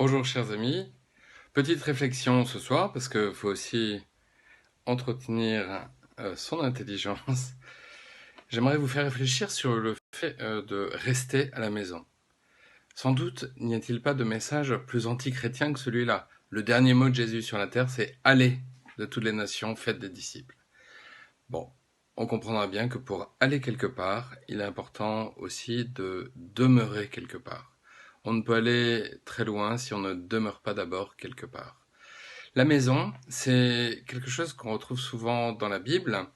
Bonjour chers amis, petite réflexion ce soir parce qu'il faut aussi entretenir son intelligence. J'aimerais vous faire réfléchir sur le fait de rester à la maison. Sans doute n'y a-t-il pas de message plus anti-chrétien que celui-là. Le dernier mot de Jésus sur la terre, c'est allez de toutes les nations, faites des disciples. Bon, on comprendra bien que pour aller quelque part, il est important aussi de demeurer quelque part. On ne peut aller très loin si on ne demeure pas d'abord quelque part. La maison, c'est quelque chose qu'on retrouve souvent dans la Bible.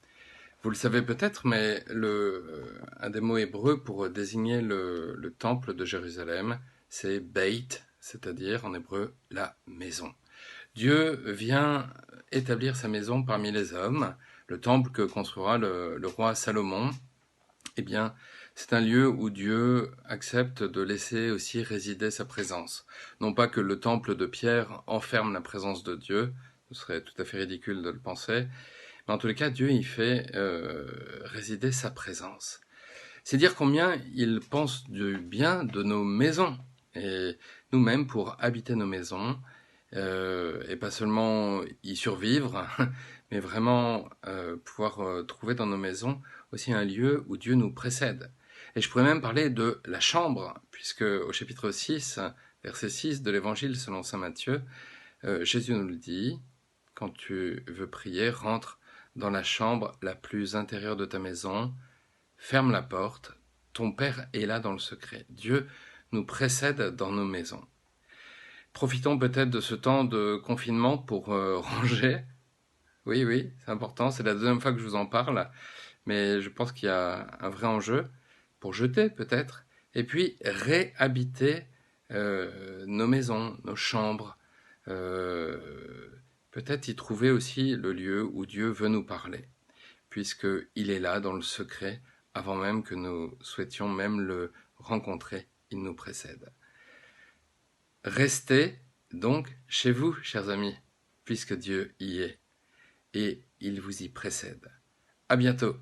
Vous le savez peut-être, mais un des mots hébreux pour désigner le temple de Jérusalem, c'est Beit, c'est-à-dire en hébreu la maison. Dieu vient établir sa maison parmi les hommes. Le temple que construira le roi Salomon, eh bien, c'est un lieu où Dieu accepte de laisser aussi résider sa présence. Non pas que le temple de Pierre enferme la présence de Dieu, ce serait tout à fait ridicule de le penser, mais en tous les cas, Dieu y fait résider sa présence. C'est dire combien il pense du bien de nos maisons, et nous-mêmes pour habiter nos maisons, et pas seulement y survivre, mais vraiment pouvoir trouver dans nos maisons aussi un lieu où Dieu nous précède. Et je pourrais même parler de la chambre, puisque au chapitre 6, verset 6 de l'Évangile selon saint Matthieu, Jésus nous le dit, quand tu veux prier, rentre dans la chambre la plus intérieure de ta maison, ferme la porte, ton Père est là dans le secret. Dieu nous précède dans nos maisons. Profitons peut-être de ce temps de confinement pour ranger. Oui, oui, c'est important, c'est la deuxième fois que je vous en parle, mais je pense qu'il y a un vrai enjeu pour jeter peut-être, et puis réhabiter nos maisons, nos chambres, euh, peut-être y trouver aussi le lieu où Dieu veut nous parler, puisqu'il est là dans le secret, avant même que nous souhaitions même le rencontrer, il nous précède. Restez donc chez vous, chers amis, puisque Dieu y est, et il vous y précède. À bientôt.